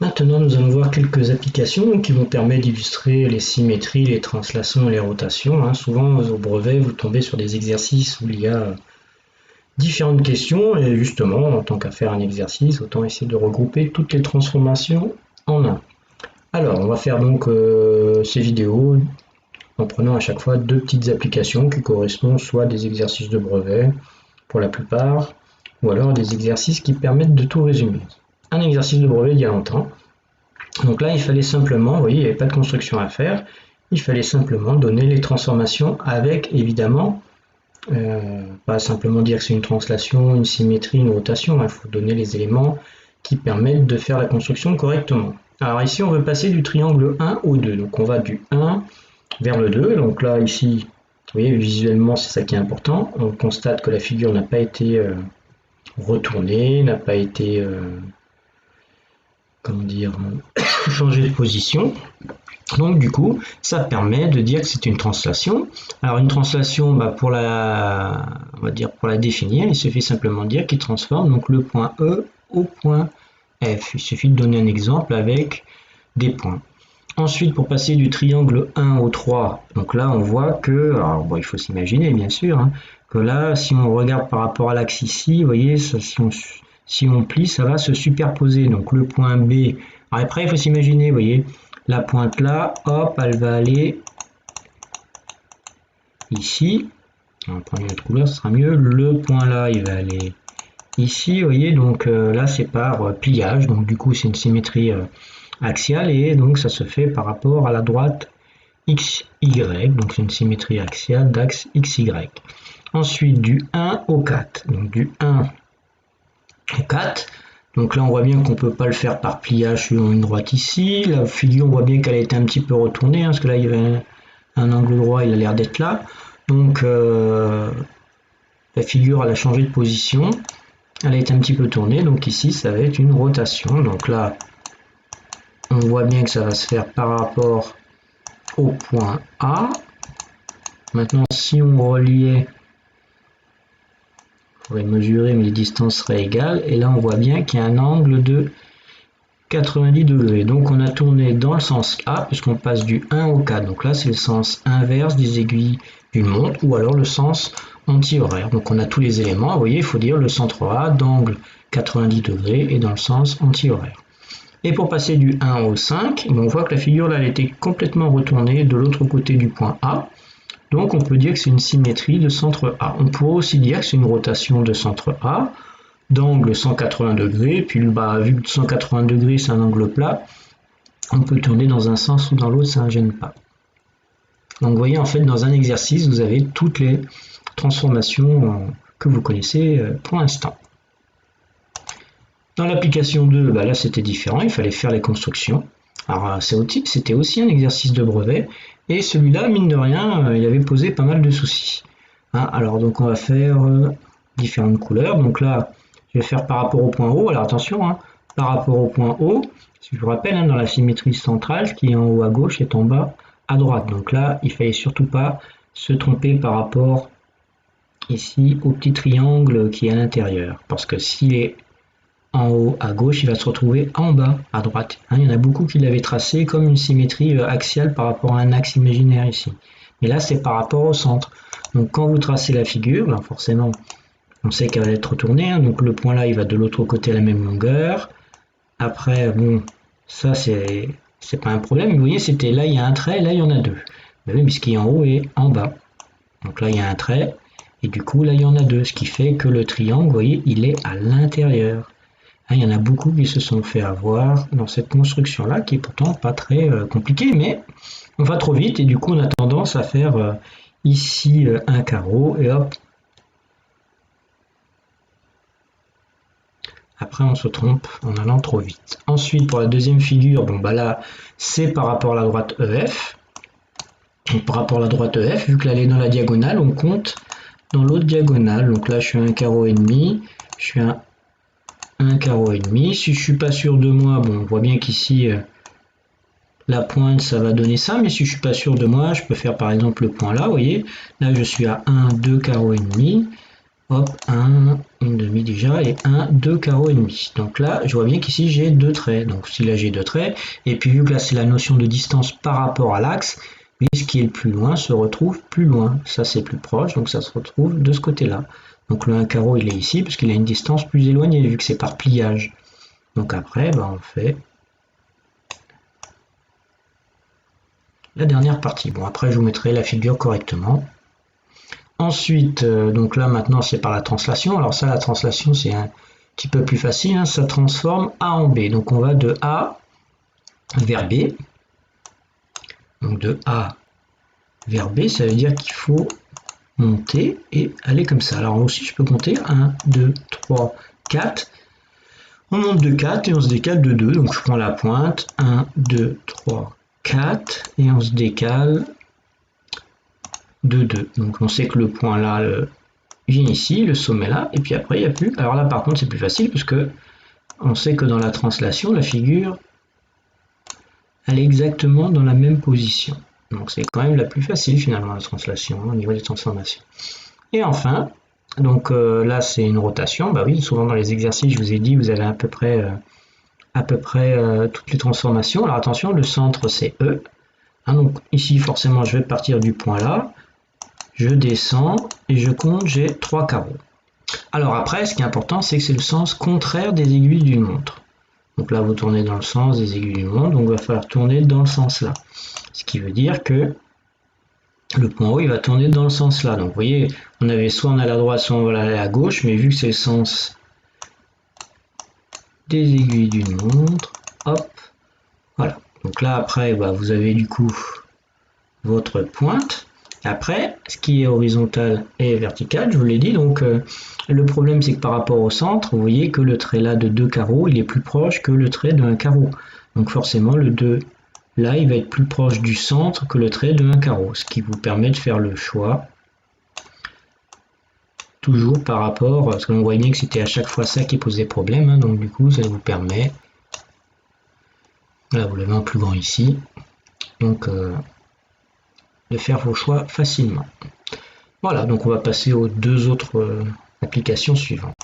Maintenant, nous allons voir quelques applications qui vont permettre d'illustrer les symétries, les translations et les rotations. Souvent, au brevet, vous tombez sur des exercices où il y a différentes questions et justement, en tant qu'à faire un exercice, autant essayer de regrouper toutes les transformations en un. Alors, on va faire donc ces vidéos en prenant à chaque fois deux petites applications qui correspondent soit à des exercices de brevet pour la plupart, ou alors des exercices qui permettent de tout résumer. Un exercice de brevet il y a longtemps. Donc là, il fallait simplement, vous voyez, il n'y avait pas de construction à faire, il fallait simplement donner les transformations avec, évidemment, pas simplement dire que c'est une translation, une symétrie, une rotation, il faut donner les éléments qui permettent de faire la construction correctement. Alors ici, on veut passer du triangle 1 au 2, donc on va du 1 vers le 2, donc là, ici, vous voyez, visuellement, c'est ça qui est important, on constate que la figure n'a pas été retournée, n'a pas été, comment dire, changée de position. Donc du coup, ça permet de dire que c'est une translation. Alors une translation, on va dire pour la définir, il suffit simplement de dire qu'il transforme donc le point E au point F. Il suffit de donner un exemple avec des points. Ensuite, pour passer du triangle 1 au 3, donc là on voit que, alors bon, il faut s'imaginer bien sûr, que là si on regarde par rapport à l'axe ici, vous voyez, ça, si on plie, ça va se superposer. Donc le point B, alors après il faut s'imaginer, vous voyez, la pointe là, hop, elle va aller ici. On va prendre une autre couleur, ce sera mieux. Le point là, il va aller ici, vous voyez, donc là c'est par pliage, donc du coup c'est une symétrie axiale et donc ça se fait par rapport à la droite XY, donc c'est une symétrie axiale d'axe XY. Ensuite du 1 au 4, donc du 1 au 4, donc là on voit bien qu'on ne peut pas le faire par pliage suivant une droite ici, la figure on voit bien qu'elle a été un petit peu retournée, parce que là il y avait un angle droit, il a l'air d'être là, donc la figure elle a changé de position, elle a été un petit peu tournée, donc ici ça va être une rotation, donc là on voit bien que ça va se faire par rapport au point A. Maintenant si on reliait, il faudrait mesurer mais les distances seraient égales, et là on voit bien qu'il y a un angle de 90 degrés, donc on a tourné dans le sens A puisqu'on passe du 1 au 4, donc là c'est le sens inverse des aiguilles d'une montre ou alors le sens anti-horaire, donc on a tous les éléments, vous voyez, il faut dire le centre A d'angle 90 degrés et dans le sens anti-horaire. Et pour passer du 1 au 5, on voit que la figure là elle était complètement retournée de l'autre côté du point A, donc on peut dire que c'est une symétrie de centre A. On pourrait aussi dire que c'est une rotation de centre A d'angle 180 degrés, puis vu que 180 degrés c'est un angle plat, on peut tourner dans un sens ou dans l'autre, ça ne gêne pas. Donc vous voyez, en fait, dans un exercice, vous avez toutes les transformations que vous connaissez pour l'instant. Dans l'application 2, là c'était différent, il fallait faire les constructions. Alors c'était aussi un exercice de brevet, et celui-là, mine de rien, il avait posé pas mal de soucis. Alors donc on va faire différentes couleurs, donc là, je vais faire par rapport au point O, alors attention, par rapport au point O, si je vous rappelle, dans la symétrie centrale, ce qui est en haut à gauche est en bas à droite. Donc là, il ne fallait surtout pas se tromper par rapport ici au petit triangle qui est à l'intérieur. Parce que s'il est en haut à gauche, il va se retrouver en bas à droite. Il y en a beaucoup qui l'avaient tracé comme une symétrie axiale par rapport à un axe imaginaire ici. Mais là, c'est par rapport au centre. Donc quand vous tracez la figure, forcément, on sait qu'elle va être retournée, donc le point là il va de l'autre côté à la même longueur. Après, bon, ça c'est pas un problème, mais vous voyez, c'était là il y a un trait, là il y en a deux. Ben oui, mais ce qui est en haut est en bas. Donc là il y a un trait, et du coup là il y en a deux, ce qui fait que le triangle, vous voyez, il est à l'intérieur. Il y en a beaucoup qui se sont fait avoir dans cette construction là, qui est pourtant pas très compliquée, mais on va trop vite, et du coup on a tendance à faire ici un carreau, et hop, après on se trompe en allant trop vite. Ensuite pour la deuxième figure, là c'est par rapport à la droite EF. Donc par rapport à la droite EF, vu que là elle est dans la diagonale, on compte dans l'autre diagonale. Donc là je suis à un carreau et demi, je suis à un carreau et demi. Si je suis pas sûr de moi, on voit bien qu'ici la pointe ça va donner ça, mais si je suis pas sûr de moi, je peux faire par exemple le point là, vous voyez, là je suis à 1, 2 carreaux et demi. hop, 1, une demi déjà, et 1, 2 carreaux et demi. Donc là, je vois bien qu'ici j'ai deux traits. Donc si là j'ai deux traits, et puis vu que là c'est la notion de distance par rapport à l'axe, ce qui est le plus loin se retrouve plus loin. Ça c'est plus proche, donc ça se retrouve de ce côté-là. Donc le 1 carreau il est ici, parce qu'il a une distance plus éloignée, vu que c'est par pliage. Donc après, on fait la dernière partie. Bon, après je vous mettrai la figure correctement. Ensuite, donc là maintenant c'est par la translation. Alors ça, la translation c'est un petit peu plus facile, hein. Ça transforme A en B. Donc on va de A vers B. Donc de A vers B, ça veut dire qu'il faut monter et aller comme ça. Alors aussi je peux compter 1, 2, 3, 4. On monte de 4 et on se décale de 2. Donc je prends la pointe, 1, 2, 3, 4 et on se décale de 2. Donc on sait que le point là vient ici, le sommet là, et puis après il n'y a plus. Alors là par contre c'est plus facile puisque on sait que dans la translation, la figure elle est exactement dans la même position. Donc c'est quand même la plus facile finalement la translation au niveau des transformations. Et enfin, donc là c'est une rotation. Bah oui, souvent dans les exercices je vous ai dit vous avez à peu près toutes les transformations. Alors attention, le centre c'est E. Hein, donc ici forcément je vais partir du point là. Je descends et je compte, j'ai 3 carreaux. Alors après, ce qui est important, c'est que c'est le sens contraire des aiguilles d'une montre. Donc là, vous tournez dans le sens des aiguilles d'une montre, donc il va falloir tourner dans le sens là. Ce qui veut dire que le point haut, il va tourner dans le sens là. Donc vous voyez, on avait soit on allait à droite, soit on allait à gauche, mais vu que c'est le sens des aiguilles d'une montre, hop, voilà. Donc là, après, vous avez du coup votre pointe. Après, ce qui est horizontal et vertical, je vous l'ai dit, donc le problème c'est que par rapport au centre, vous voyez que le trait là de 2 carreaux, il est plus proche que le trait de 1 carreau. Donc forcément, le 2 là, il va être plus proche du centre que le trait de 1 carreau, ce qui vous permet de faire le choix toujours par rapport, parce qu'on voit bien que c'était à chaque fois ça qui posait problème, hein, donc du coup, ça vous permet, là vous l'avez en plus grand ici, donc de faire vos choix facilement. Voilà, donc on va passer aux deux autres applications suivantes.